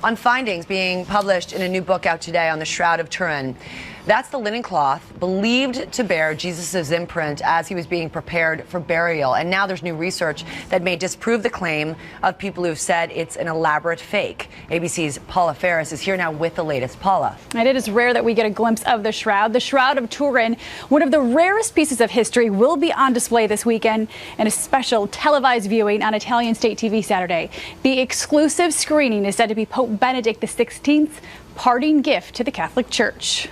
on findings being published in a new book out today on the Shroud of Turin. That's the linen cloth believed to bear Jesus' imprint as he was being prepared for burial. And now there's new research that may disprove the claim of people who've said it's an elaborate fake. ABC's Paula Ferris is here now with the latest. Paula. And it is rare that we get a glimpse of the shroud. The Shroud of Turin, one of the rarest pieces of history, will be on display this weekend in a special televised viewing on Italian state TV Saturday. The exclusive screening is said to be Pope Benedict XVI's parting gift to the Catholic Church.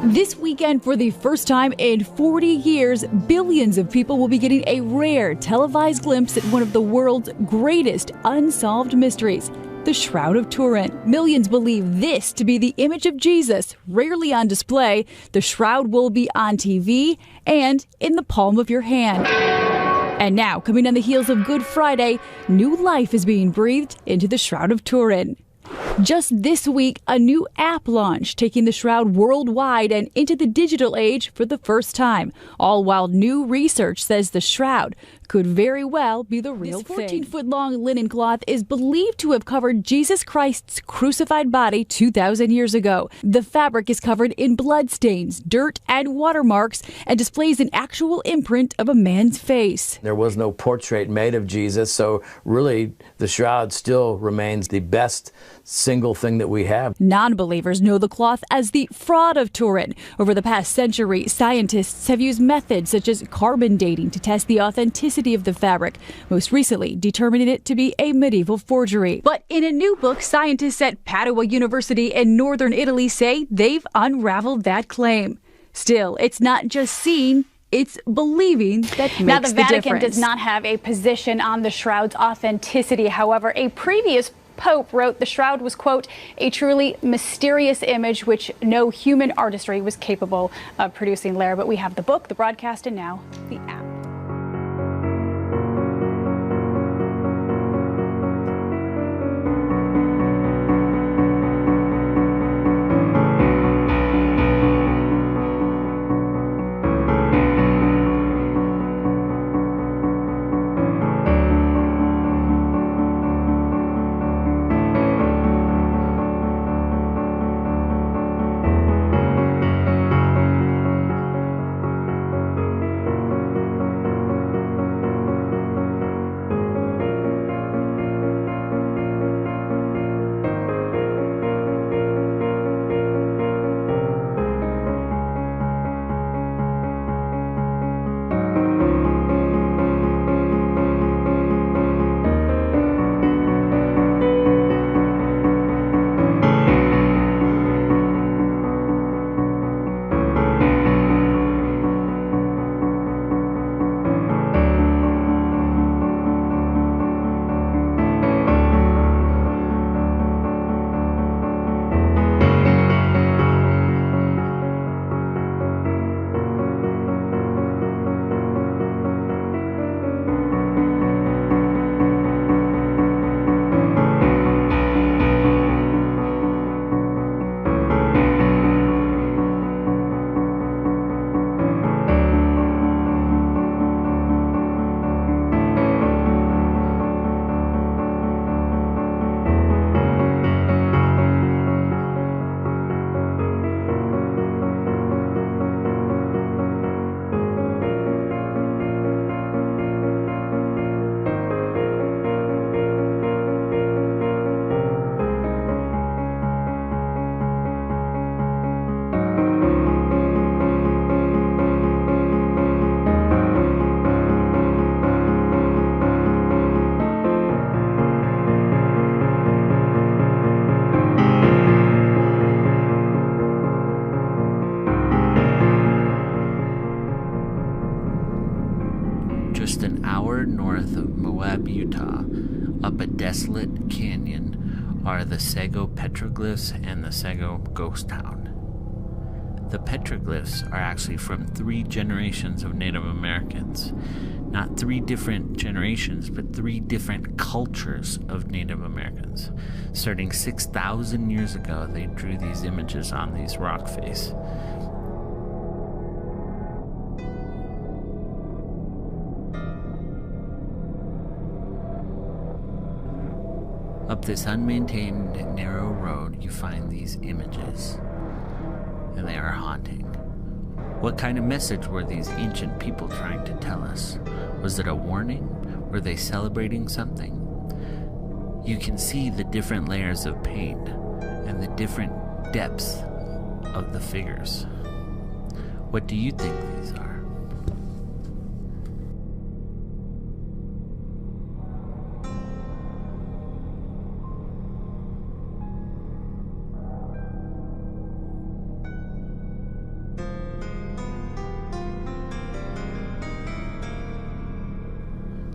This weekend, for the first time in 40 years, billions of people will be getting a rare televised glimpse at one of the world's greatest unsolved mysteries, the Shroud of Turin. Millions believe this to be the image of Jesus, rarely on display. The shroud will be on TV and in the palm of your hand. And now, coming on the heels of Good Friday, new life is being breathed into the Shroud of Turin. Just this week, a new app launched, taking the shroud worldwide and into the digital age for the first time, all while new research says the shroud could very well be the real thing. This 14-foot-long linen cloth is believed to have covered Jesus Christ's crucified body 2,000 years ago. The fabric is covered in bloodstains, dirt, and watermarks, and displays an actual imprint of a man's face. There was no portrait made of Jesus, so really the shroud still remains the best single thing that we have. Non-believers know the cloth as the Fraud of Turin. Over the past century, scientists have used methods such as carbon dating to test the authenticity of the fabric, most recently determining it to be a medieval forgery. But in a new book, scientists at Padua University in northern Italy say they've unraveled that claim. Still, it's not just seeing, it's believing that makes the difference. Now, the Vatican does not have a position on the shroud's authenticity. However, a previous Pope wrote the shroud was, quote, a truly mysterious image which no human artistry was capable of producing. Lara, but we have the book, the broadcast, and now the app. Just an hour north of Moab, Utah, up a desolate canyon, are the Sago petroglyphs and the Sago ghost town. The petroglyphs are actually from 3 generations of Native Americans. Not 3 different generations, but 3 different cultures of Native Americans. Starting 6,000 years ago, they drew these images on these rock face. Up this unmaintained, narrow road, you find these images, and they are haunting. What kind of message were these ancient people trying to tell us? Was it a warning? Were they celebrating something? You can see the different layers of paint and the different depths of the figures. What do you think these are?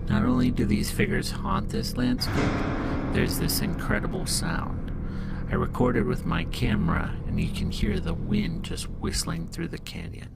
Not only do these figures haunt this landscape, there's this incredible sound. I recorded with my camera, and you can hear the wind just whistling through the canyon.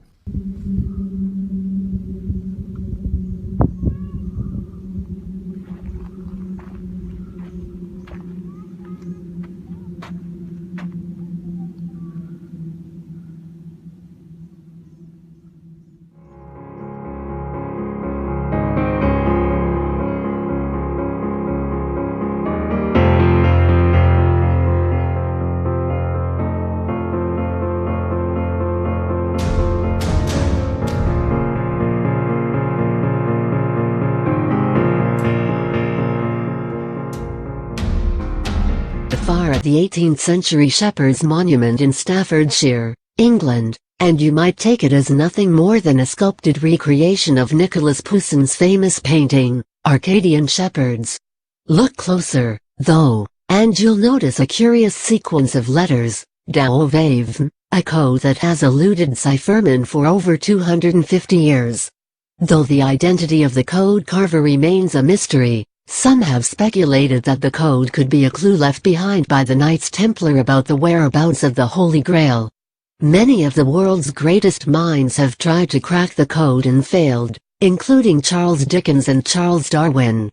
Far at the 18th century Shepherd's Monument in Staffordshire, England, and you might take it as nothing more than a sculpted recreation of Nicholas Poussin's famous painting, Arcadian Shepherds. Look closer, though, and you'll notice a curious sequence of letters, Daovave, a code that has eluded cipherman for over 250 years. Though the identity of the code carver remains a mystery, some have speculated that the code could be a clue left behind by the Knights Templar about the whereabouts of the Holy Grail. Many of the world's greatest minds have tried to crack the code and failed, including Charles Dickens and Charles Darwin.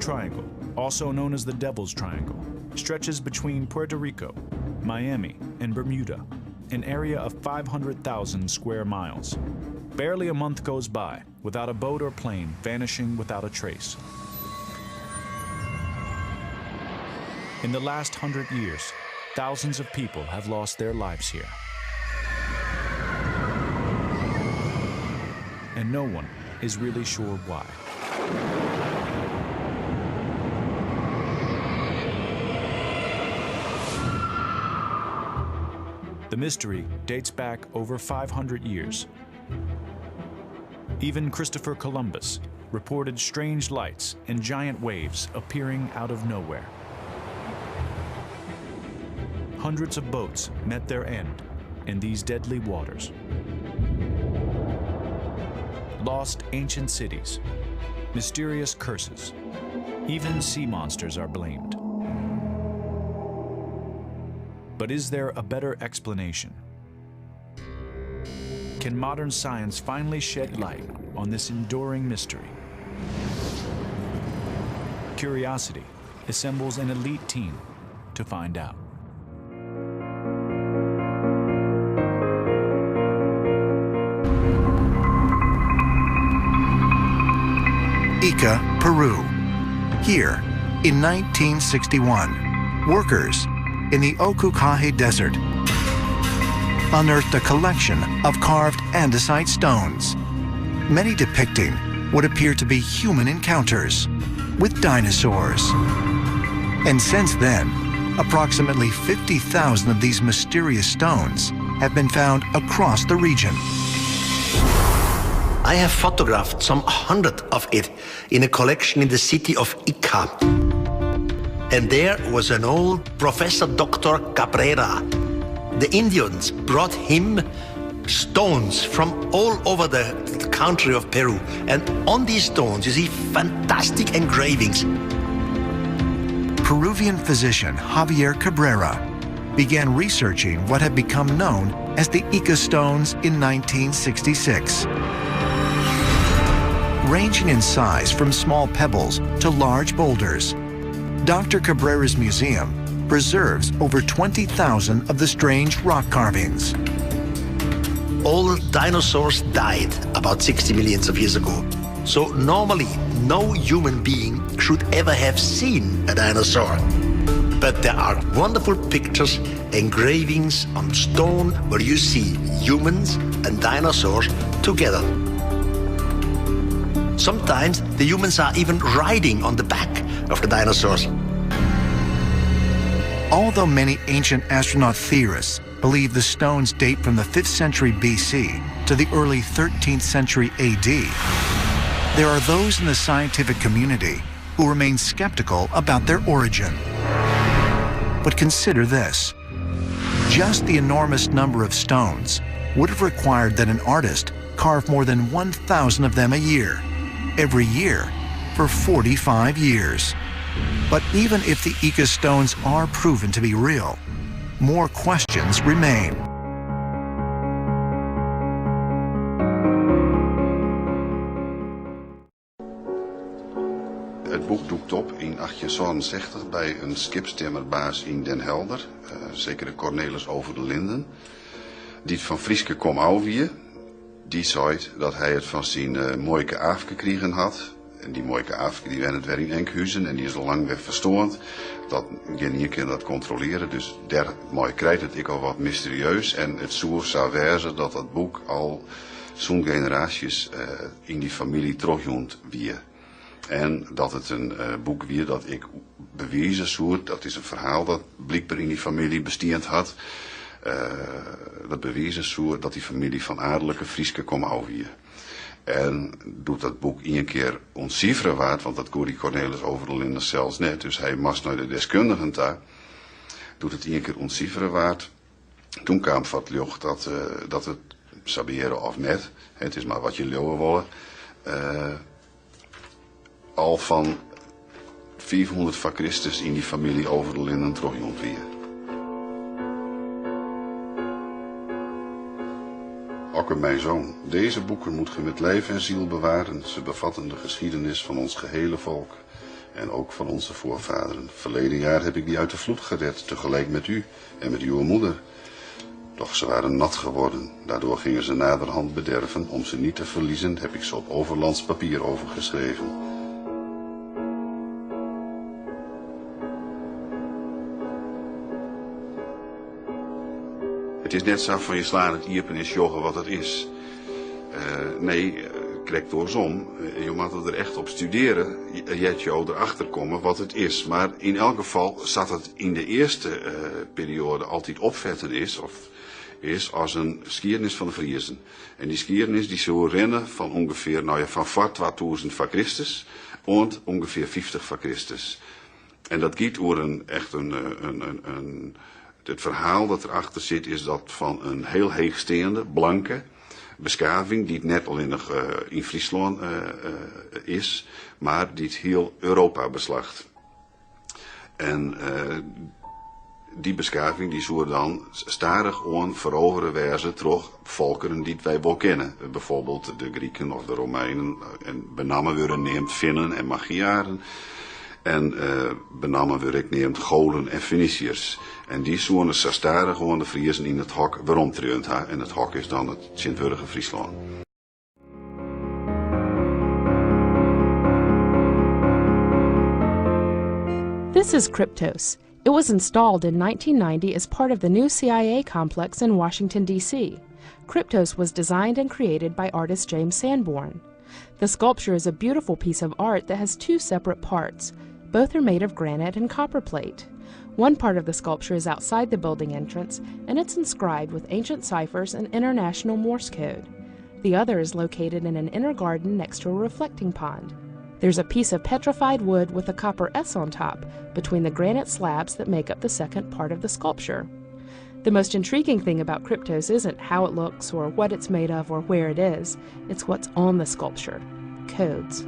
Triangle, also known as the Devil's Triangle, stretches between Puerto Rico, Miami, and Bermuda, an area of 500,000 square miles. Barely a month goes by without a boat or plane vanishing without a trace. In the last 100 years, thousands of people have lost their lives here. And no one is really sure why. The mystery dates back over 500 years. Even Christopher Columbus reported strange lights and giant waves appearing out of nowhere. Hundreds of boats met their end in these deadly waters. Lost ancient cities, mysterious curses, even sea monsters are blamed. But is there a better explanation? Can modern science finally shed light on this enduring mystery? Curiosity assembles an elite team to find out. Ica, Peru. Here, in 1961, workers in the Okukahe Desert unearthed a collection of carved andesite stones, many depicting what appear to be human encounters with dinosaurs. And since then, approximately 50,000 of these mysterious stones have been found across the region. I have photographed some 100 of it in a collection in the city of Ica. And there was an old Professor Dr. Cabrera. The Indians brought him stones from all over the country of Peru. And on these stones you see fantastic engravings. Peruvian physician Javier Cabrera began researching what had become known as the Ica stones in 1966. Ranging in size from small pebbles to large boulders, Dr. Cabrera's museum preserves over 20,000 of the strange rock carvings. All dinosaurs died about 60 million of years ago. So normally, no human being should ever have seen a dinosaur. But there are wonderful pictures, engravings on stone where you see humans and dinosaurs together. Sometimes the humans are even riding on the back of the dinosaurs. Although many ancient astronaut theorists believe the stones date from the 5th century BC to the early 13th century AD, there are those in the scientific community who remain skeptical about their origin. But consider this. Just the enormous number of stones would have required that an artist carve more than 1,000 of them a year, every year, for 45 years. But even if the Ica stones are proven to be real, more questions remain. Het boek doekt op in 1867 bij een skipstimmerbaas in Den Helder, zekere Cornelis over de Linden, die het van Frieske kom ouwie. Die zei dat hij het van zijn mooike aafke gekregen had. En die mooike aafke die werd het weer in Enkhuizen en die is al lang weer verstoord. Dat geen keer dat controleren, dus der mooi krijgt het ik al wat mysterieus. En het zou wezen dat dat boek al zo'n generaties in die familie terugjoend weer. En dat het een boek weer dat ik bewezen soort, dat is een verhaal dat blijkbaar in die familie bestiend had. Dat bewezen soort dat die familie van adellijke Frieske kom ouwie. En doet dat boek één keer ontcijferen waard, want dat kon die Cornelis over de Linden zelfs net. Dus hij mast naar de deskundigen daar. Doet het één keer ontcijferen waard. Toen kwam van het lucht dat het saberen of net, het is maar wat je leeuwen willen, al van 400 van Christus in die familie over de Linden terugjoend weer. Okke, mijn zoon, deze boeken moet ge met lijf en ziel bewaren. Ze bevatten de geschiedenis van ons gehele volk en ook van onze voorvaderen. Verleden jaar heb ik die uit de vloed gered, tegelijk met u en met uw moeder. Doch ze waren nat geworden, daardoor gingen ze naderhand bederven. Om ze niet te verliezen heb ik ze op overlands papier overgeschreven. Het is net zo van je slaat het iepen is joggen wat het is. Nee, krijg doorsom. Je moet er echt op studeren. Je erachter komen wat het is. Maar in elk geval zat het in de eerste periode altijd opvetten is als een skiernis van de Friezen. En die skiernis die zou rennen van ongeveer, van voor 2000 van Christus en ongeveer 50 van Christus. En dat gaat over het verhaal dat erachter zit is dat van een heel heegsteende, blanke beschaving, die het net al in Friesland is, maar die het heel Europa beslacht. En die beschaving die zou dan stadig aan veroveren wijzen terug volkeren die wij wel kennen. Bijvoorbeeld de Grieken of de Romeinen en benamen worden neemt Finnen en Magyaren. En benammen we rekneemt Golen en Feniciërs. En die zonen zastaren gewoon de Friezen in het hok waarom treunt ha. En het hok is dan het Sint-Wurgen Friesland. This is Kryptos. It was installed in 1990 as part of the new CIA complex in Washington, D.C. Kryptos was designed and created by artist James Sanborn. The sculpture is a beautiful piece of art that has two separate parts. Both are made of granite and copperplate. One part of the sculpture is outside the building entrance, and it's inscribed with ancient ciphers and international Morse code. The other is located in an inner garden next to a reflecting pond. There's a piece of petrified wood with a copper S on top between the granite slabs that make up the second part of the sculpture. The most intriguing thing about Kryptos isn't how it looks or what it's made of or where it is. It's what's on the sculpture. Codes.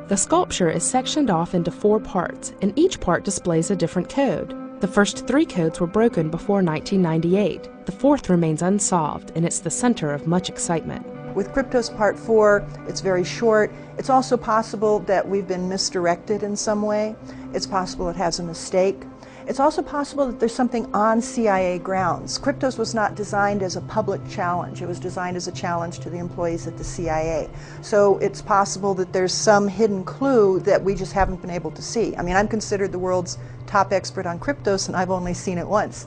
The sculpture is sectioned off into 4 parts, and each part displays a different code. The first 3 codes were broken before 1998. The 4th remains unsolved, and it's the center of much excitement. With Kryptos Part 4, it's very short. It's also possible that we've been misdirected in some way. It's possible it has a mistake. It's also possible that there's something on CIA grounds. Kryptos was not designed as a public challenge. It was designed as a challenge to the employees at the CIA. So it's possible that there's some hidden clue that we just haven't been able to see. I mean, I'm considered the world's top expert on Kryptos, and I've only seen it once.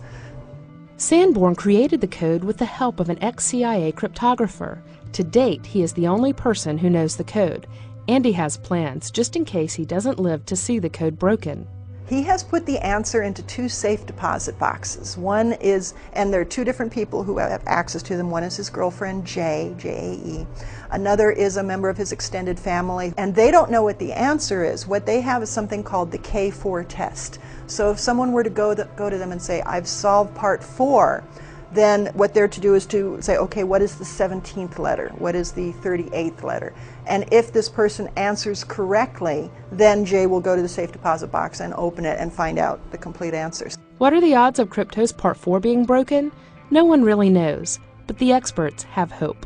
Sanborn created the code with the help of an ex-CIA cryptographer. To date, he is the only person who knows the code, and he has plans just in case he doesn't live to see the code broken. He has put the answer into 2 safe deposit boxes. One is, and there are 2 different people who have access to them. One is his girlfriend, Jay, J-A-E. Another is a member of his extended family, and they don't know what the answer is. What they have is something called the K4 test. So if someone were to go to them and say, I've solved part 4, then what they're to do is to say, okay, what is the 17th letter? What is the 38th letter? And if this person answers correctly, then Jay will go to the safe deposit box and open it and find out the complete answers. What are the odds of Kryptos Part 4 being broken? No one really knows, but the experts have hope.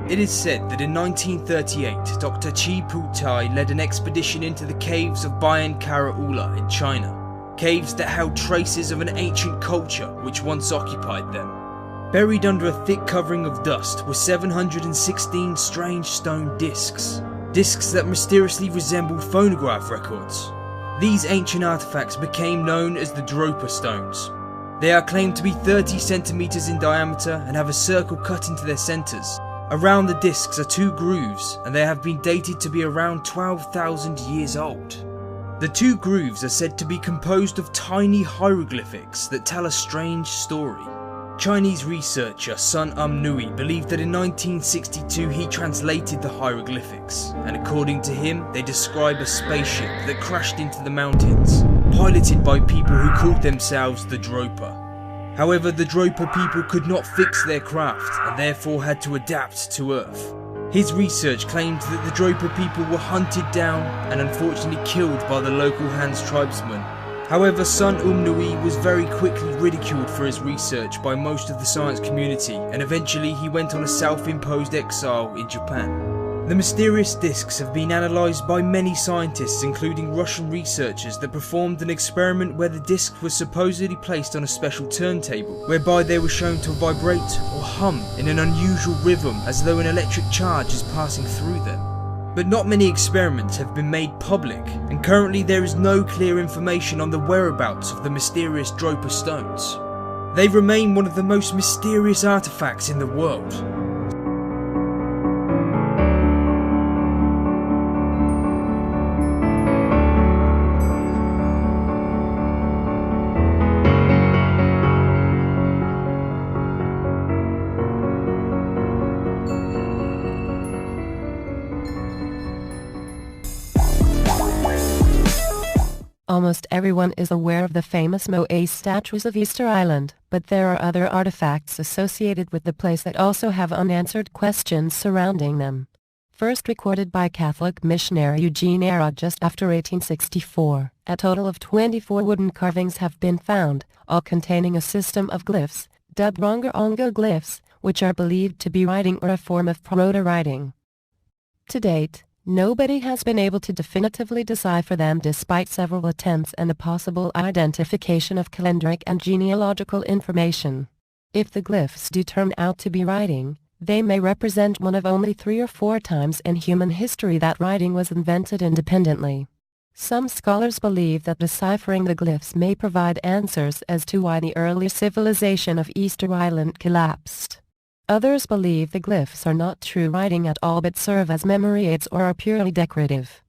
It is said that in 1938, Dr. Chi Pu-tai led an expedition into the caves of Bayan Kara-Ula in China, caves that held traces of an ancient culture which once occupied them. Buried under a thick covering of dust were 716 strange stone discs that mysteriously resembled phonograph records. These ancient artifacts became known as the Dropa stones. They are claimed to be 30 centimeters in diameter and have a circle cut into their centers. Around the discs are 2 grooves, and they have been dated to be around 12,000 years old. The 2 grooves are said to be composed of tiny hieroglyphics that tell a strange story. Chinese researcher Sun Nui believed that in 1962 he translated the hieroglyphics, and according to him, they describe a spaceship that crashed into the mountains, piloted by people who called themselves the Dropa. However, the Dropa people could not fix their craft and therefore had to adapt to Earth. His research claimed that the Dropa people were hunted down and unfortunately killed by the local Hans tribesmen. However, Sun Nui was very quickly ridiculed for his research by most of the science community, and eventually he went on a self-imposed exile in Japan. The mysterious discs have been analysed by many scientists, including Russian researchers that performed an experiment where the discs were supposedly placed on a special turntable, whereby they were shown to vibrate or hum in an unusual rhythm as though an electric charge is passing through them. But not many experiments have been made public, and currently there is no clear information on the whereabouts of the mysterious Dropa stones. They remain one of the most mysterious artifacts in the world. Almost everyone is aware of the famous Moai statues of Easter Island, but there are other artifacts associated with the place that also have unanswered questions surrounding them. First recorded by Catholic missionary Eugene Era just after 1864, a total of 24 wooden carvings have been found, all containing a system of glyphs, dubbed Ronga-Onga glyphs, which are believed to be writing or a form of proto-writing. To date, nobody has been able to definitively decipher them despite several attempts and a possible identification of calendric and genealogical information. If the glyphs do turn out to be writing, they may represent one of only 3 or 4 times in human history that writing was invented independently. Some scholars believe that deciphering the glyphs may provide answers as to why the early civilization of Easter Island collapsed. Others believe the glyphs are not true writing at all but serve as memory aids or are purely decorative.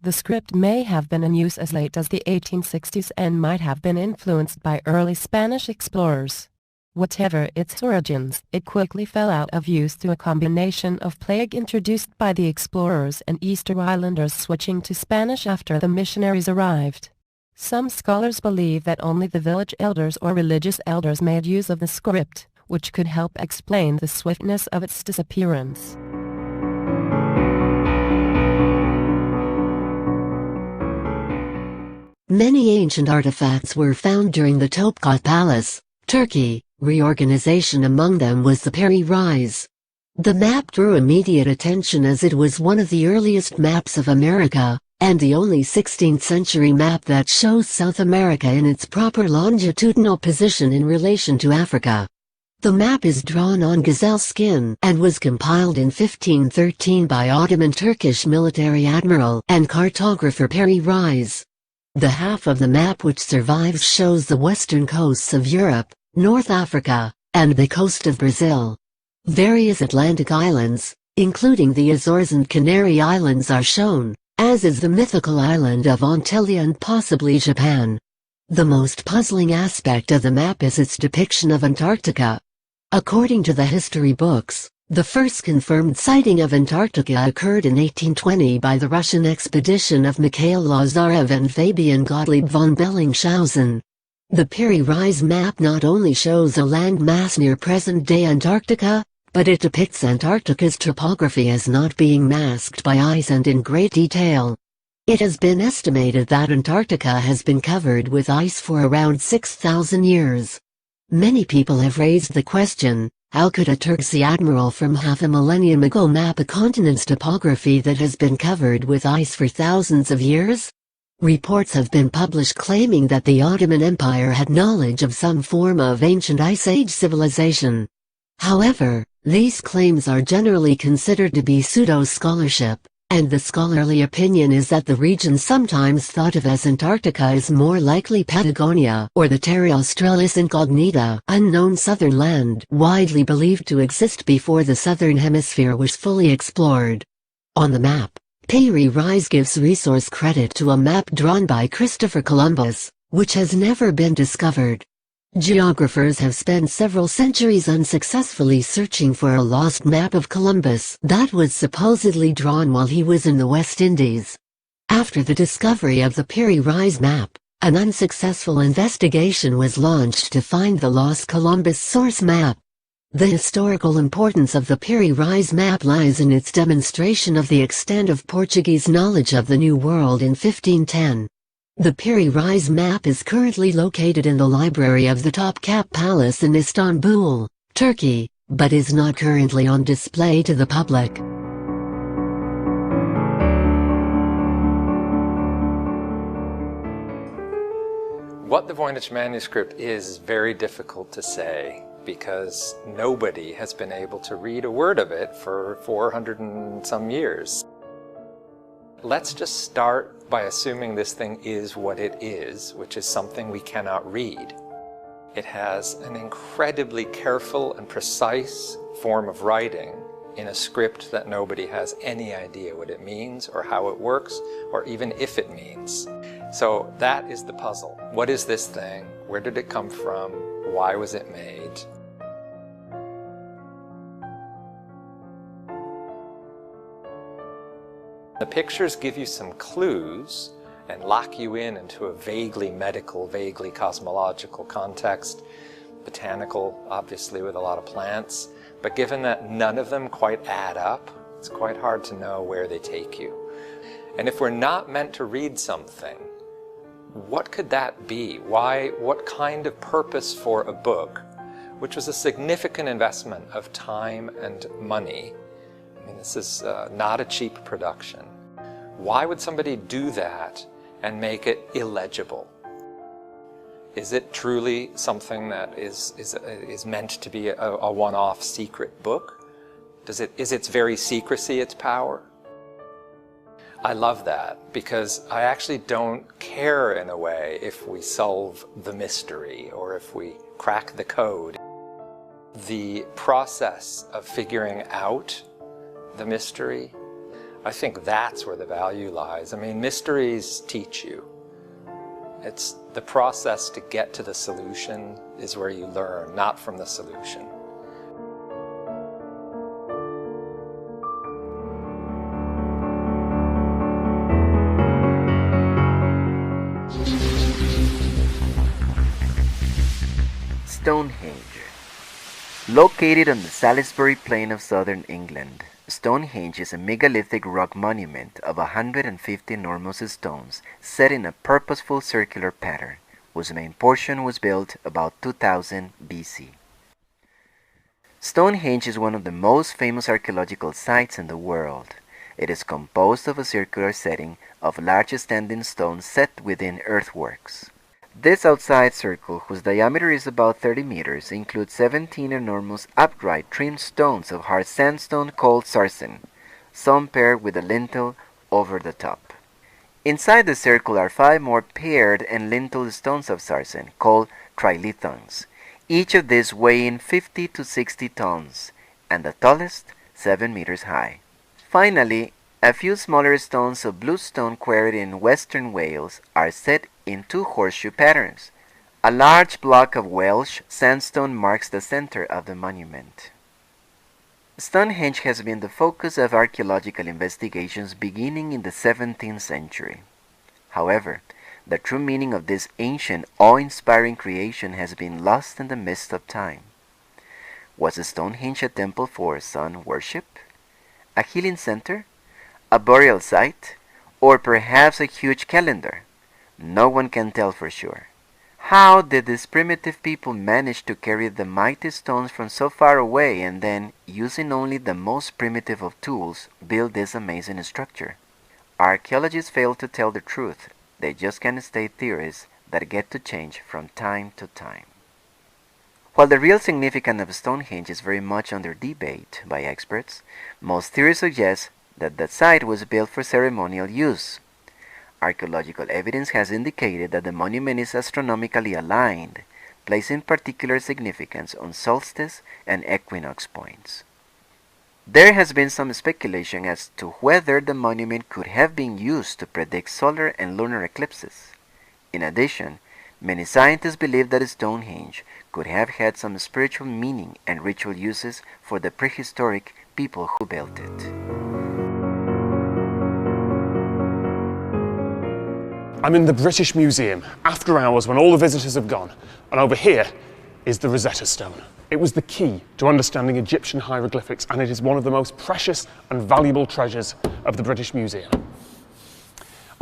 The script may have been in use as late as the 1860s and might have been influenced by early Spanish explorers. Whatever its origins, it quickly fell out of use through a combination of plague introduced by the explorers and Easter Islanders switching to Spanish after the missionaries arrived. Some scholars believe that only the village elders or religious elders made use of the script, which could help explain the swiftness of its disappearance. Many ancient artifacts were found during the Topkapı Palace, Turkey. Reorganization among them was the Peri Rise. The map drew immediate attention as it was one of the earliest maps of America, and the only 16th century map that shows South America in its proper longitudinal position in relation to Africa. The map is drawn on gazelle skin and was compiled in 1513 by Ottoman Turkish military admiral and cartographer Peri Rise. The half of the map which survives shows the western coasts of Europe, North Africa, and the coast of Brazil. Various Atlantic islands, including the Azores and Canary Islands, are shown, as is the mythical island of Antillia and possibly Japan. The most puzzling aspect of the map is its depiction of Antarctica. According to the history books, the first confirmed sighting of Antarctica occurred in 1820 by the Russian expedition of Mikhail Lazarev and Fabian Gottlieb von Bellingshausen. The Peri Rise map not only shows a land mass near present-day Antarctica, but it depicts Antarctica's topography as not being masked by ice and in great detail. It has been estimated that Antarctica has been covered with ice for around 6,000 years. Many people have raised the question, how could a Turkish admiral from half a millennium ago map a continent's topography that has been covered with ice for thousands of years? Reports have been published claiming that the Ottoman Empire had knowledge of some form of ancient Ice Age civilization. However, these claims are generally considered to be pseudo-scholarship, and the scholarly opinion is that the region sometimes thought of as Antarctica is more likely Patagonia or the Terra Australis Incognita, unknown southern land widely believed to exist before the southern hemisphere was fully explored. On the map, Peri Rise gives resource credit to a map drawn by Christopher Columbus, which has never been discovered. Geographers have spent several centuries unsuccessfully searching for a lost map of Columbus that was supposedly drawn while he was in the West Indies. After the discovery of the Peri Rise map, an unsuccessful investigation was launched to find the lost Columbus source map. The historical importance of the Peri Rise map lies in its demonstration of the extent of Portuguese knowledge of the New World in 1510. The Peri Rise map is currently located in the library of the Topkapı Palace in Istanbul, Turkey, but is not currently on display to the public. What the Voynich manuscript is very difficult to say, because nobody has been able to read a word of it for 400 and some years. Let's just start by assuming this thing is what it is, which is something we cannot read. It has an incredibly careful and precise form of writing in a script that nobody has any idea what it means or how it works or even if it means. So that is the puzzle. What is this thing? Where did it come from? Why was it made? The pictures give you some clues and lock you into a vaguely medical, vaguely cosmological context, botanical, obviously, with a lot of plants. But given that none of them quite add up, it's quite hard to know where they take you. And if we're not meant to read something, what could that be? Why, what kind of purpose for a book which was a significant investment of time and money. I mean, this is not a cheap production. Why would somebody do that and make it illegible? Is it truly something that is meant to be a one-off secret book? Is its very secrecy its power? I love that because I actually don't care in a way if we solve the mystery or if we crack the code. The process of figuring out the mystery, I think that's where the value lies. I mean, mysteries teach you. It's the process to get to the solution is where you learn, not from the solution. Stonehenge. Located on the Salisbury Plain of southern England, Stonehenge is a megalithic rock monument of 150 enormous stones set in a purposeful circular pattern, whose main portion was built about 2000 BC. Stonehenge is one of the most famous archaeological sites in the world. It is composed of a circular setting of large standing stones set within earthworks. This outside circle, whose diameter is about 30 meters, includes 17 enormous upright trimmed stones of hard sandstone called sarsen, some paired with a lintel over the top. Inside the circle are 5 more paired and lintel stones of sarsen called trilithons, each of these weighing 50 to 60 tons, and the tallest 7 meters high. Finally, a few smaller stones of bluestone quarried in western Wales are set in 2 horseshoe patterns. A large block of Welsh sandstone marks the center of the monument. Stonehenge has been the focus of archaeological investigations beginning in the 17th century. However, the true meaning of this ancient, awe-inspiring creation has been lost in the mist of time. Was Stonehenge a temple for sun worship? A healing center? A burial site? Or perhaps a huge calendar? No one can tell for sure. How did these primitive people manage to carry the mighty stones from so far away and then, using only the most primitive of tools, build this amazing structure? Archaeologists fail to tell the truth. They just can't state theories that get to change from time to time. While the real significance of Stonehenge is very much under debate by experts, most theories suggest that the site was built for ceremonial use. Archaeological evidence has indicated that the monument is astronomically aligned, placing particular significance on solstice and equinox points. There has been some speculation as to whether the monument could have been used to predict solar and lunar eclipses. In addition, many scientists believe that Stonehenge could have had some spiritual meaning and ritual uses for the prehistoric people who built it. I'm in the British Museum, after hours when all the visitors have gone, and over here is the Rosetta Stone. It was the key to understanding Egyptian hieroglyphics, and it is one of the most precious and valuable treasures of the British Museum.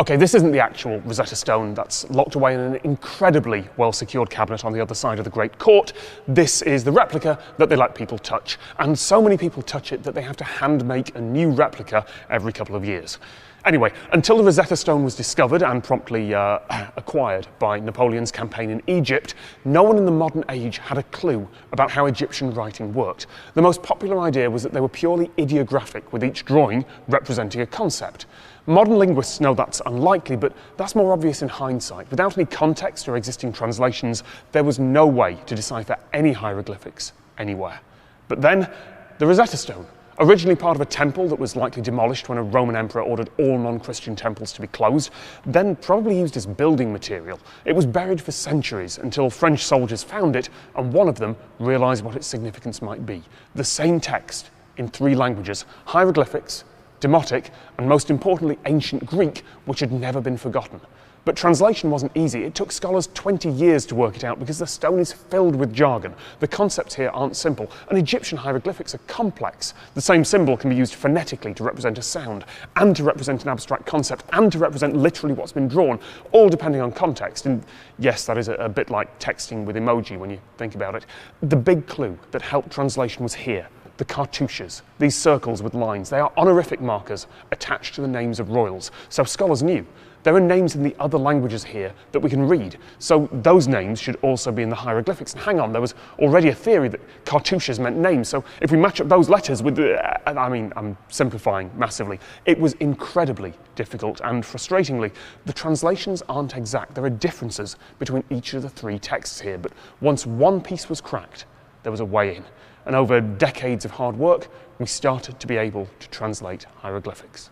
Okay, this isn't the actual Rosetta Stone. That's locked away in an incredibly well-secured cabinet on the other side of the Great Court. This is the replica that they let people touch, and so many people touch it that they have to hand-make a new replica every couple of years. Anyway, until the Rosetta Stone was discovered and promptly acquired by Napoleon's campaign in Egypt, no one in the modern age had a clue about how Egyptian writing worked. The most popular idea was that they were purely ideographic, with each drawing representing a concept. Modern linguists know that's unlikely, but that's more obvious in hindsight. Without any context or existing translations, there was no way to decipher any hieroglyphics anywhere. But then, the Rosetta Stone. Originally part of a temple that was likely demolished when a Roman emperor ordered all non-Christian temples to be closed, then probably used as building material. It was buried for centuries until French soldiers found it, and one of them realised what its significance might be. The same text in 3 languages, hieroglyphics, Demotic, and most importantly ancient Greek, which had never been forgotten. But translation wasn't easy. It took scholars 20 years to work it out because the stone is filled with jargon. The concepts here aren't simple, and Egyptian hieroglyphics are complex. The same symbol can be used phonetically to represent a sound, and to represent an abstract concept, and to represent literally what's been drawn, all depending on context. And yes, that is a bit like texting with emoji when you think about it. The big clue that helped translation was here. The cartouches, these circles with lines, they are honorific markers attached to the names of royals. So scholars knew there are names in the other languages here that we can read. So those names should also be in the hieroglyphics. And hang on, there was already a theory that cartouches meant names. So if we match up those letters with I'm simplifying massively. It was incredibly difficult, and frustratingly, the translations aren't exact. There are differences between each of the three texts here. But once one piece was cracked, there was a way in. And over decades of hard work, we started to be able to translate hieroglyphics.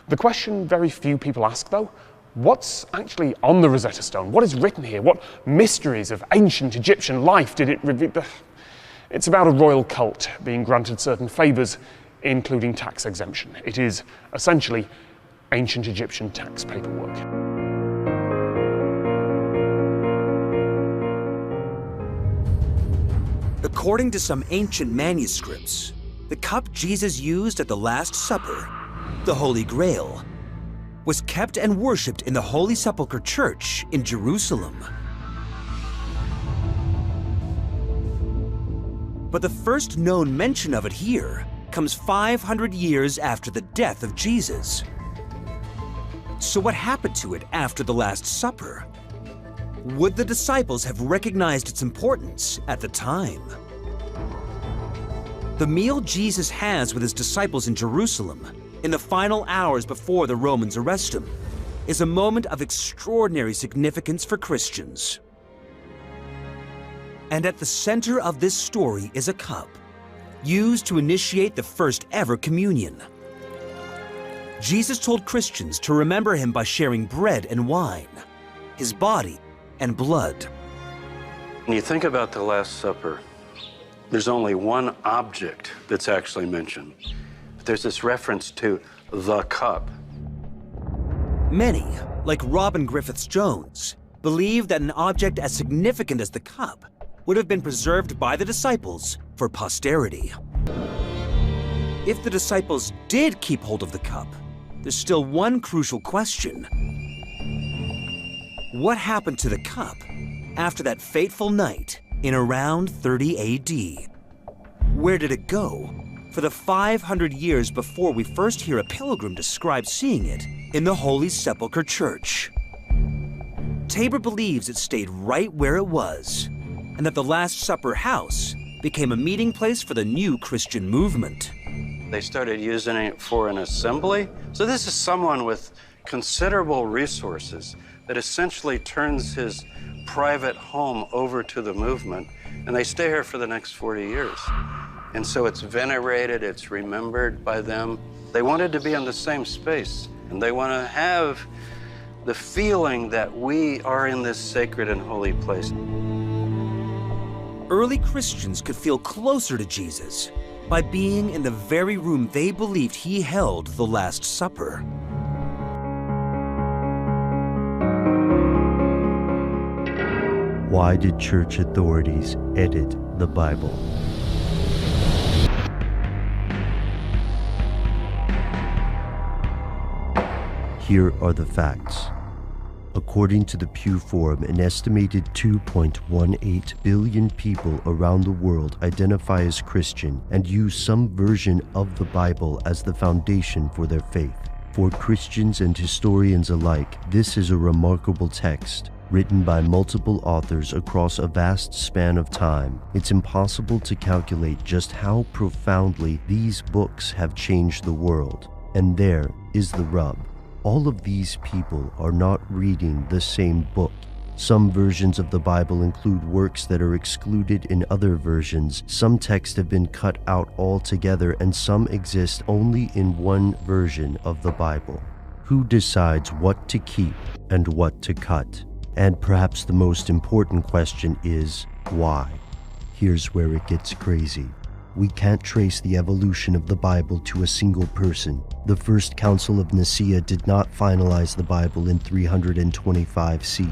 The question very few people ask, though, what's actually on the Rosetta Stone? What is written here? What mysteries of ancient Egyptian life did it reveal? It's about a royal cult being granted certain favours, including tax exemption. It is essentially ancient Egyptian tax paperwork. According to some ancient manuscripts, the cup Jesus used at the Last Supper, the Holy Grail, was kept and worshipped in the Holy Sepulchre Church in Jerusalem. But the first known mention of it here comes 500 years after the death of Jesus. So what happened to it after the Last Supper? Would the disciples have recognized its importance at the time? The meal Jesus has with his disciples in Jerusalem, in the final hours before the Romans arrest him, is a moment of extraordinary significance for Christians. And at the center of this story is a cup, used to initiate the first ever communion. Jesus told Christians to remember him by sharing bread and wine, his body and blood. When you think about the Last Supper, there's only one object that's actually mentioned. There's this reference to the cup. Many, like Robin Griffiths-Jones, believe that an object as significant as the cup would have been preserved by the disciples for posterity. If the disciples did keep hold of the cup, there's still one crucial question. What happened to the cup after that fateful night in around 30 AD? Where did it go for the 500 years before we first hear a pilgrim describe seeing it in the Holy Sepulchre Church? Tabor believes it stayed right where it was, and that the Last Supper house became a meeting place for the new Christian movement. They started using it for an assembly. So this is someone with considerable resources that essentially turns his private home over to the movement, and they stay here for the next 40 years. And so it's venerated, it's remembered by them. They wanted to be in the same space, and they want to have the feeling that we are in this sacred and holy place. Early Christians could feel closer to Jesus by being in the very room they believed he held the Last Supper. Why did church authorities edit the Bible? Here are the facts. According to the Pew Forum, an estimated 2.18 billion people around the world identify as Christian and use some version of the Bible as the foundation for their faith. For Christians and historians alike, this is a remarkable text, written by multiple authors across a vast span of time. It's impossible to calculate just how profoundly these books have changed the world. And there is the rub. All of these people are not reading the same book. Some versions of the Bible include works that are excluded in other versions. Some texts have been cut out altogether, and some exist only in one version of the Bible. Who decides what to keep and what to cut? And perhaps the most important question is, why? Here's where it gets crazy. We can't trace the evolution of the Bible to a single person. The First Council of Nicaea did not finalize the Bible in 325 CE.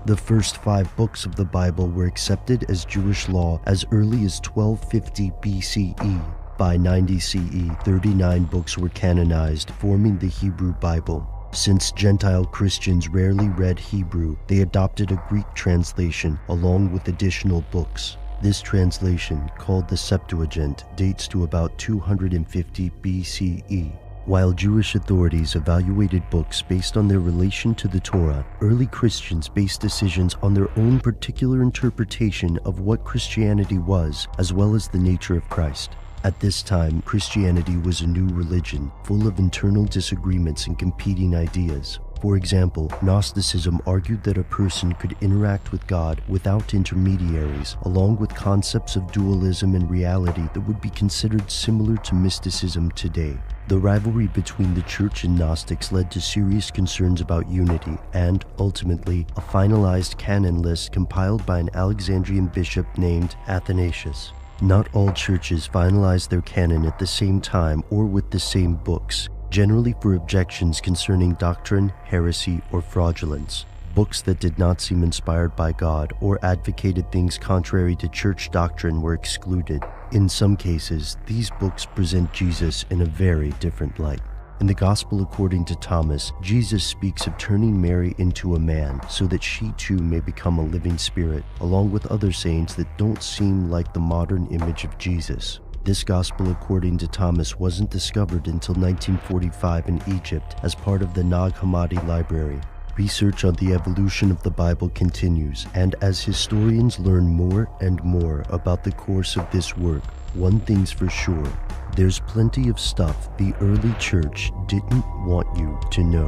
The first 5 books of the Bible were accepted as Jewish law as early as 1250 BCE. By 90 CE, 39 books were canonized, forming the Hebrew Bible. Since Gentile Christians rarely read Hebrew, they adopted a Greek translation along with additional books. This translation, called the Septuagint, dates to about 250 BCE. While Jewish authorities evaluated books based on their relation to the Torah, early Christians based decisions on their own particular interpretation of what Christianity was, as well as the nature of Christ. At this time, Christianity was a new religion, full of internal disagreements and competing ideas. For example, Gnosticism argued that a person could interact with God without intermediaries, along with concepts of dualism and reality that would be considered similar to mysticism today. The rivalry between the Church and Gnostics led to serious concerns about unity and, ultimately, a finalized canon list compiled by an Alexandrian bishop named Athanasius. Not all churches finalized their canon at the same time or with the same books, generally for objections concerning doctrine, heresy, or fraudulence. Books that did not seem inspired by God or advocated things contrary to church doctrine were excluded. In some cases, these books present Jesus in a very different light. In the Gospel according to Thomas, Jesus speaks of turning Mary into a man so that she too may become a living spirit, along with other sayings that don't seem like the modern image of Jesus. This Gospel according to Thomas wasn't discovered until 1945 in Egypt as part of the Nag Hammadi Library. Research on the evolution of the Bible continues, and as historians learn more and more about the course of this work, one thing's for sure, there's plenty of stuff the early church didn't want you to know.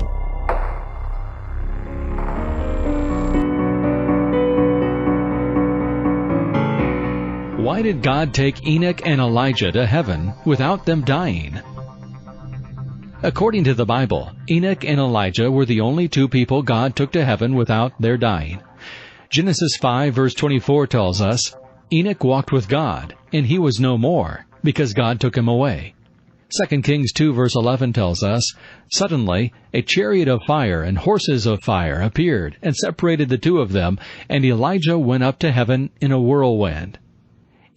Why did God take Enoch and Elijah to heaven without them dying? According to the Bible, Enoch and Elijah were the only 2 people God took to heaven without their dying. Genesis 5 verse 24 tells us, Enoch walked with God, and he was no more, because God took him away. 2 Kings 2 verse 11 tells us, Suddenly a chariot of fire and horses of fire appeared and separated the 2 of them, and Elijah went up to heaven in a whirlwind.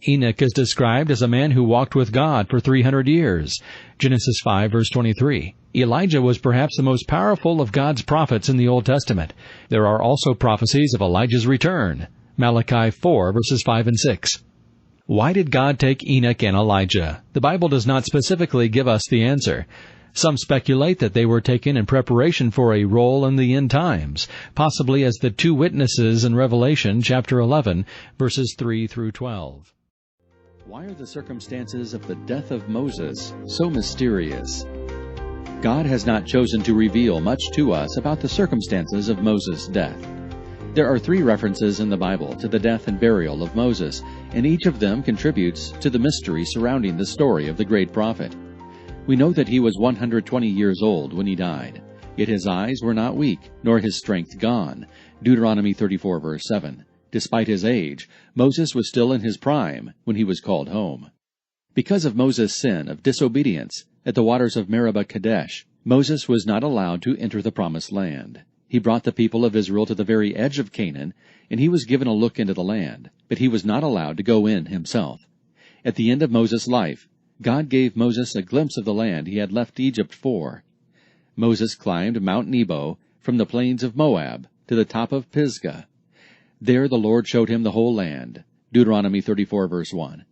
Enoch is described as a man who walked with God for 300 years. Genesis 5 verse 23. Elijah was perhaps the most powerful of God's prophets in the Old Testament. There are also prophecies of Elijah's return. Malachi 4 verses 5 and 6. Why did God take Enoch and Elijah? The Bible does not specifically give us the answer. Some speculate that they were taken in preparation for a role in the end times, possibly as the 2 witnesses in Revelation chapter 11, verses 3 through 12. Why are the circumstances of the death of Moses so mysterious? God has not chosen to reveal much to us about the circumstances of Moses' death. There are 3 references in the Bible to the death and burial of Moses, and each of them contributes to the mystery surrounding the story of the great prophet. We know that he was 120 years old when he died, yet his eyes were not weak, nor his strength gone. Deuteronomy 34 verse 7. Despite his age, Moses was still in his prime when he was called home. Because of Moses' sin of disobedience at the waters of Meribah Kadesh, Moses was not allowed to enter the promised land. He brought the people of Israel to the very edge of Canaan, and he was given a look into the land, but he was not allowed to go in himself. At the end of Moses' life, God gave Moses a glimpse of the land he had left Egypt for. Moses climbed Mount Nebo from the plains of Moab to the top of Pisgah. There the Lord showed him the whole land. Deuteronomy 34 verse 1.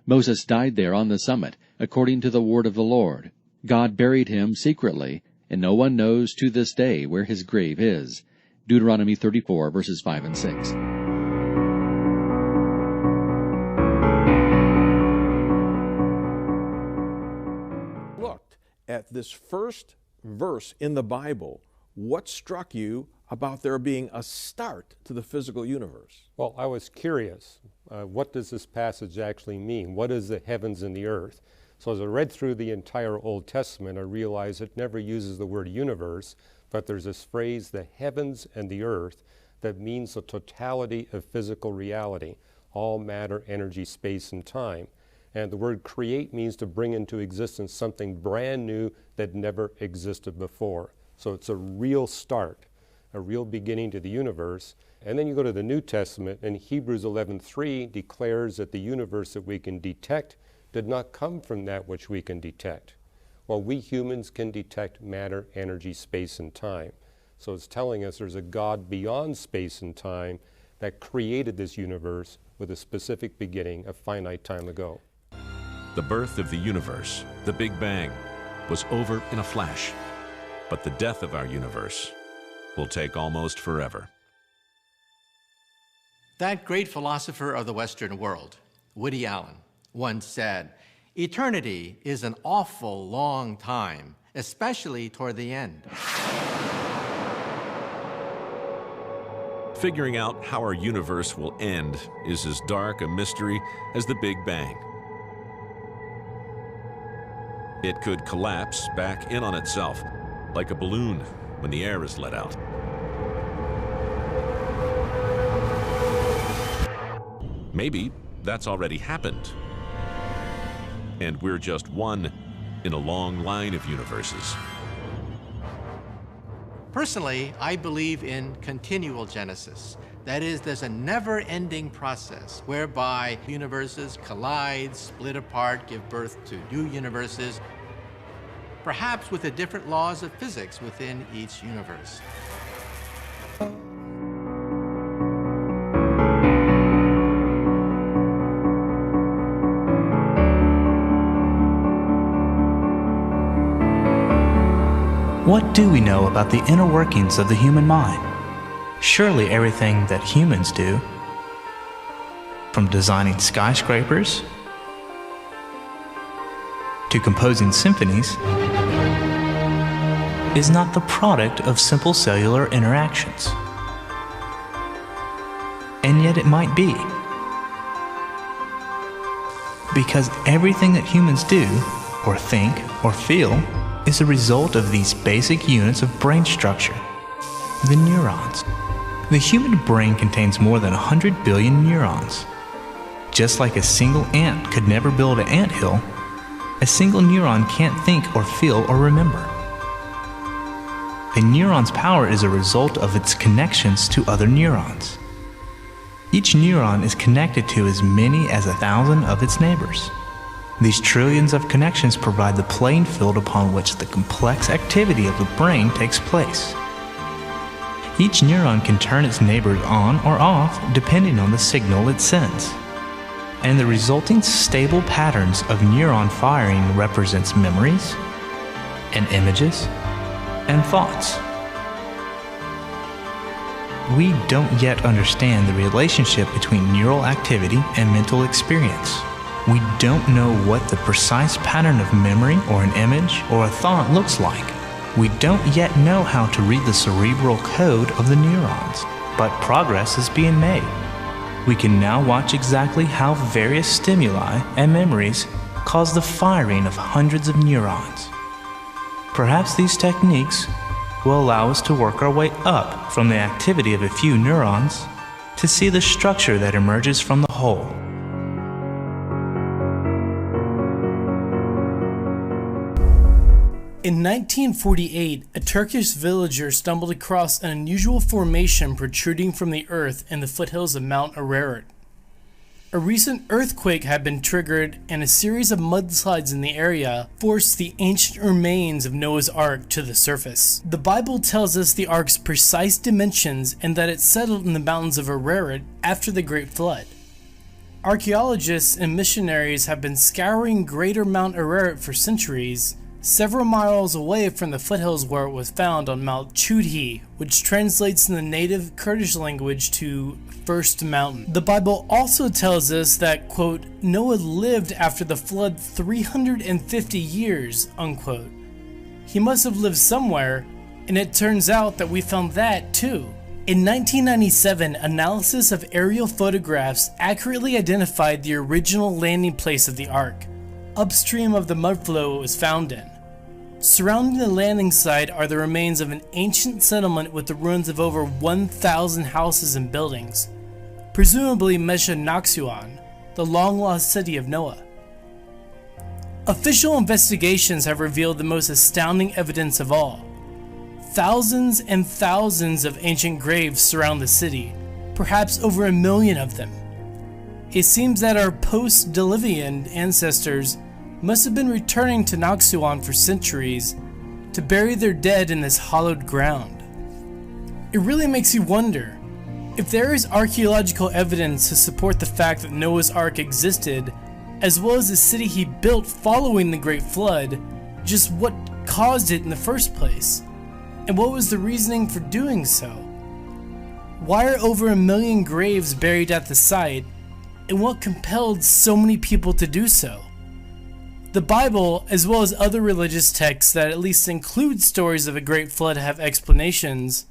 Moses died there on the summit, according to the word of the Lord. God buried him secretly, and no one knows to this day where his grave is. Deuteronomy 34 verses 5 and 6. Looked at this first verse in the Bible, what struck you about there being a start to the physical universe? Well, I was curious. What does this passage actually mean? What is the heavens and the earth? So as I read through the entire Old Testament, I realized it never uses the word universe, but there's this phrase, the heavens and the earth, that means the totality of physical reality, all matter, energy, space, and time. And the word create means to bring into existence something brand new that never existed before. So it's a real start, a real beginning to the universe. And then you go to the New Testament, and Hebrews 11:3 declares that the universe that we can detect did not come from that which we can detect. Well, we humans can detect matter, energy, space, and time. So it's telling us there's a God beyond space and time that created this universe with a specific beginning a finite time ago. The birth of the universe, the Big Bang, was over in a flash. But the death of our universe will take almost forever. That great philosopher of the Western world, Woody Allen, once said, "Eternity is an awful long time, especially toward the end." Figuring out how our universe will end is as dark a mystery as the Big Bang. It could collapse back in on itself, like a balloon when the air is let out. Maybe that's already happened. And we're just one in a long line of universes. Personally, I believe in continual genesis. That is, there's a never-ending process whereby universes collide, split apart, give birth to new universes, perhaps with the different laws of physics within each universe. What do we know about the inner workings of the human mind? Surely everything that humans do, from designing skyscrapers to composing symphonies, is not the product of simple cellular interactions. And yet it might be. Because everything that humans do, or think, or feel, is a result of these basic units of brain structure, the neurons. The human brain contains more than 100 billion neurons. Just like a single ant could never build an anthill, a single neuron can't think or feel or remember. A neuron's power is a result of its connections to other neurons. Each neuron is connected to as many as 1,000 of its neighbors. These trillions of connections provide the playing field upon which the complex activity of the brain takes place. Each neuron can turn its neighbors on or off depending on the signal it sends. And the resulting stable patterns of neuron firing represents memories, and images, and thoughts. We don't yet understand the relationship between neural activity and mental experience. We don't know what the precise pattern of memory or an image or a thought looks like. We don't yet know how to read the cerebral code of the neurons, but progress is being made. We can now watch exactly how various stimuli and memories cause the firing of hundreds of neurons. Perhaps these techniques will allow us to work our way up from the activity of a few neurons to see the structure that emerges from the whole. In 1948, a Turkish villager stumbled across an unusual formation protruding from the earth in the foothills of Mount Ararat. A recent earthquake had been triggered, and a series of mudslides in the area forced the ancient remains of Noah's Ark to the surface. The Bible tells us the Ark's precise dimensions and that it settled in the mountains of Ararat after the Great Flood. Archaeologists and missionaries have been scouring greater Mount Ararat for centuries, several miles away from the foothills where it was found on Mount Chudhi, which translates in the native Kurdish language to First Mountain. The Bible also tells us that, quote, Noah lived after the flood 350 years, unquote. He must have lived somewhere, and it turns out that we found that too. In 1997, analysis of aerial photographs accurately identified the original landing place of the Ark, upstream of the mudflow it was found in. Surrounding the landing site are the remains of an ancient settlement with the ruins of over 1,000 houses and buildings, presumably Mesha Naksuan, the long-lost city of Noah. Official investigations have revealed the most astounding evidence of all. Thousands and thousands of ancient graves surround the city, perhaps over 1 million of them. It seems that our post-Diluvian ancestors must have been returning to Naxuan for centuries to bury their dead in this hollowed ground. It really makes you wonder, if there is archaeological evidence to support the fact that Noah's Ark existed, as well as the city he built following the Great Flood, just what caused it in the first place? And what was the reasoning for doing so? Why are over 1 million graves buried at the site, and what compelled so many people to do so? The Bible, as well as other religious texts that at least include stories of a great flood, have explanations,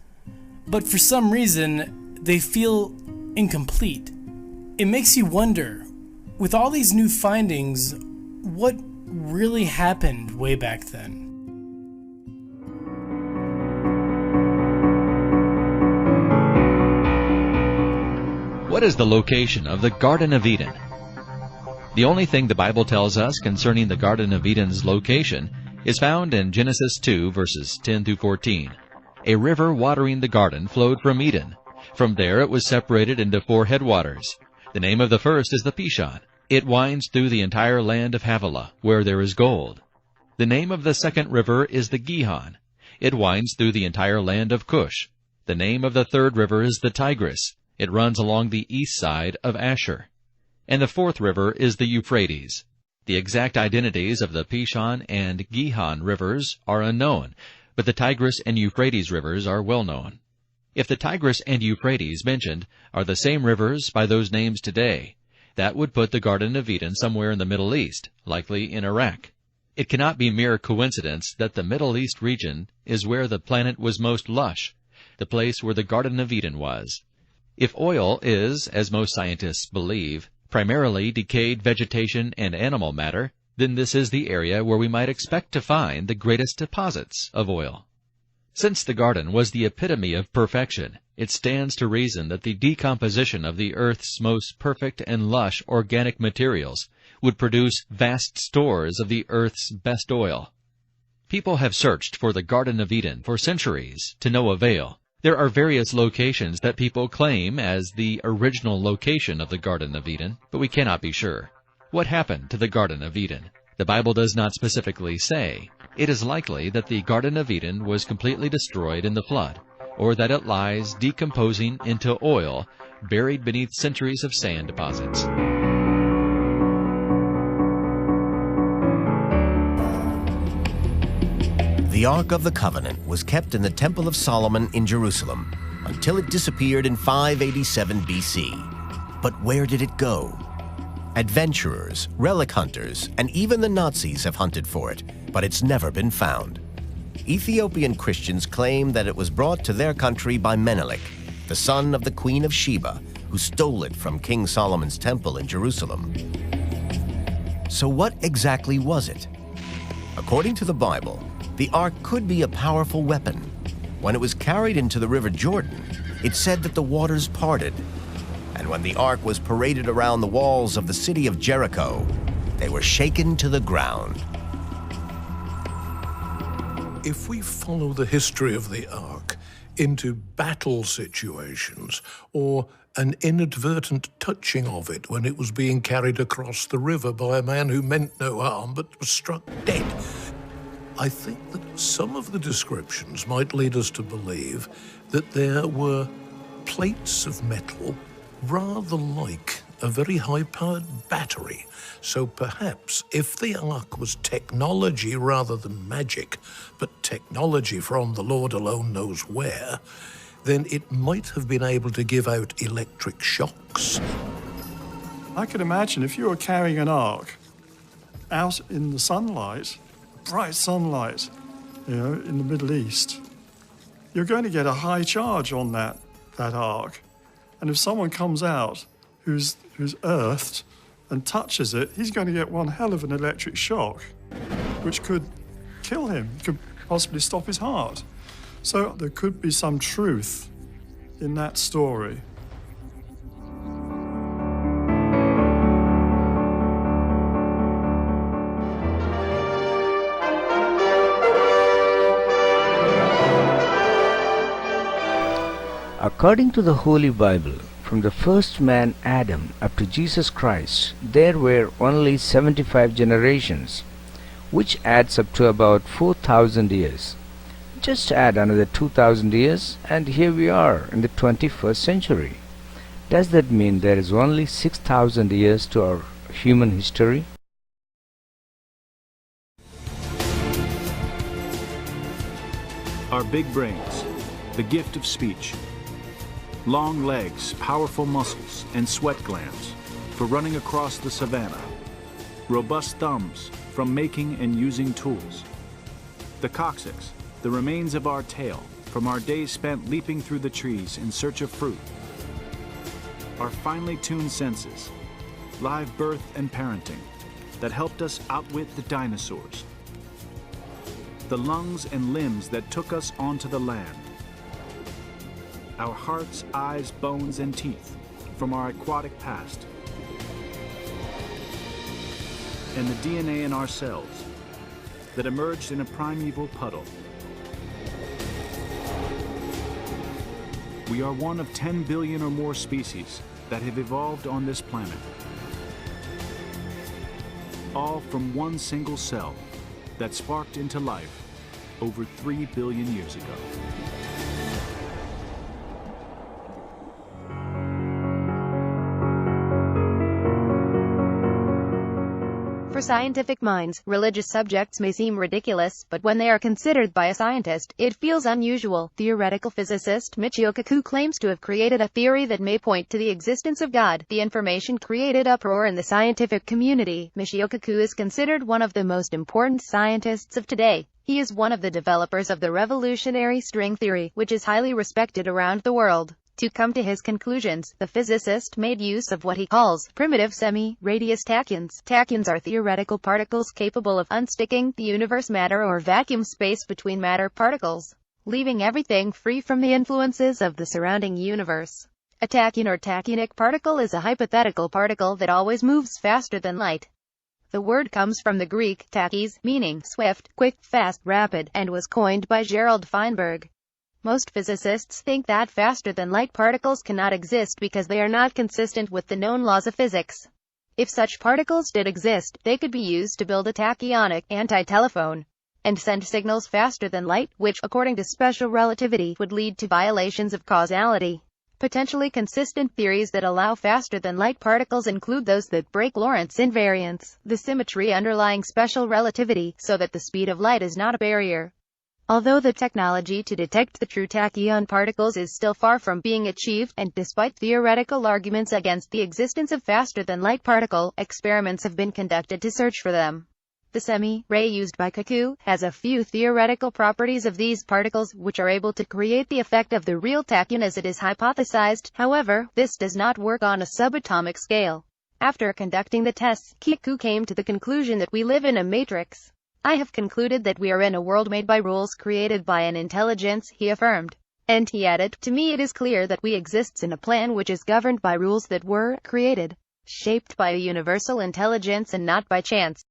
but for some reason, they feel incomplete. It makes you wonder, with all these new findings, what really happened way back then? What is the location of the Garden of Eden? The only thing the Bible tells us concerning the Garden of Eden's location is found in Genesis 2, verses 10 through 14. A river watering the garden flowed from Eden. From there it was separated into 4 headwaters. The name of the first is the Pishon. It winds through the entire land of Havilah, where there is gold. The name of the second river is the Gihon. It winds through the entire land of Cush. The name of the third river is the Tigris. It runs along the east side of Asher. And the fourth river is the Euphrates. The exact identities of the Pishon and Gihon rivers are unknown, but the Tigris and Euphrates rivers are well known. If the Tigris and Euphrates mentioned are the same rivers by those names today, that would put the Garden of Eden somewhere in the Middle East, likely in Iraq. It cannot be mere coincidence that the Middle East region is where the planet was most lush, the place where the Garden of Eden was. If oil is, as most scientists believe, primarily decayed vegetation and animal matter, then this is the area where we might expect to find the greatest deposits of oil. Since the garden was the epitome of perfection, it stands to reason that the decomposition of the earth's most perfect and lush organic materials would produce vast stores of the earth's best oil. People have searched for the Garden of Eden for centuries, to no avail. There are various locations that people claim as the original location of the Garden of Eden, but we cannot be sure. What happened to the Garden of Eden? The Bible does not specifically say. It is likely that the Garden of Eden was completely destroyed in the flood, or that it lies decomposing into oil, buried beneath centuries of sand deposits. The Ark of the Covenant was kept in the Temple of Solomon in Jerusalem until it disappeared in 587 BC. But where did it go? Adventurers, relic hunters, and even the Nazis have hunted for it, but it's never been found. Ethiopian Christians claim that it was brought to their country by Menelik, the son of the Queen of Sheba, who stole it from King Solomon's temple in Jerusalem. So what exactly was it? According to the Bible, the Ark could be a powerful weapon. When it was carried into the River Jordan, it said that the waters parted. And when the Ark was paraded around the walls of the city of Jericho, they were shaken to the ground. If we follow the history of the Ark into battle situations or an inadvertent touching of it when it was being carried across the river by a man who meant no harm but was struck dead, I think that some of the descriptions might lead us to believe that there were plates of metal rather like a very high-powered battery. So perhaps if the Ark was technology rather than magic, but technology from the Lord alone knows where, then it might have been able to give out electric shocks. I could imagine if you were carrying an Ark out in the sunlight, bright sunlight, in the Middle East, you're going to get a high charge on that Ark. And if someone comes out who's earthed and touches it, he's going to get one hell of an electric shock, which could kill him, could possibly stop his heart. So there could be some truth in that story. According to the Holy Bible, from the first man Adam up to Jesus Christ, there were only 75 generations, which adds up to about 4,000 years. Just add another 2,000 years and here we are in the 21st century. Does that mean there is only 6,000 years to our human history? Our big brains, the gift of speech. Long legs, powerful muscles, and sweat glands for running across the savannah. Robust thumbs from making and using tools. The coccyx, the remains of our tail from our days spent leaping through the trees in search of fruit. Our finely tuned senses, live birth and parenting that helped us outwit the dinosaurs. The lungs and limbs that took us onto the land. Our hearts, eyes, bones, and teeth from our aquatic past. And the DNA in our cells that emerged in a primeval puddle. We are one of 10 billion or more species that have evolved on this planet. All from one single cell that sparked into life over 3 billion years ago. For scientific minds, religious subjects may seem ridiculous, but when they are considered by a scientist, it feels unusual. Theoretical physicist Michio Kaku claims to have created a theory that may point to the existence of God. The information created uproar in the scientific community. Michio Kaku is considered one of the most important scientists of today. He is one of the developers of the revolutionary string theory, which is highly respected around the world. To come to his conclusions, the physicist made use of what he calls primitive semi-radius tachyons. Tachyons are theoretical particles capable of unsticking the universe matter or vacuum space between matter particles, leaving everything free from the influences of the surrounding universe. A tachyon or tachyonic particle is a hypothetical particle that always moves faster than light. The word comes from the Greek tachys, meaning swift, quick, fast, rapid, and was coined by Gerald Feinberg. Most physicists think that faster-than-light particles cannot exist because they are not consistent with the known laws of physics. If such particles did exist, they could be used to build a tachyonic anti-telephone and send signals faster than light, which, according to special relativity, would lead to violations of causality. Potentially consistent theories that allow faster-than-light particles include those that break Lorentz invariance, the symmetry underlying special relativity, so that the speed of light is not a barrier. Although the technology to detect the true tachyon particles is still far from being achieved, and despite theoretical arguments against the existence of faster-than-light particle, experiments have been conducted to search for them. The semi-ray used by Kaku has a few theoretical properties of these particles, which are able to create the effect of the real tachyon as it is hypothesized. However, this does not work on a subatomic scale. After conducting the tests, Kaku came to the conclusion that we live in a matrix. I have concluded that we are in a world made by rules created by an intelligence, he affirmed. And he added, to me it is clear that we exist in a plan which is governed by rules that were created, shaped by a universal intelligence and not by chance.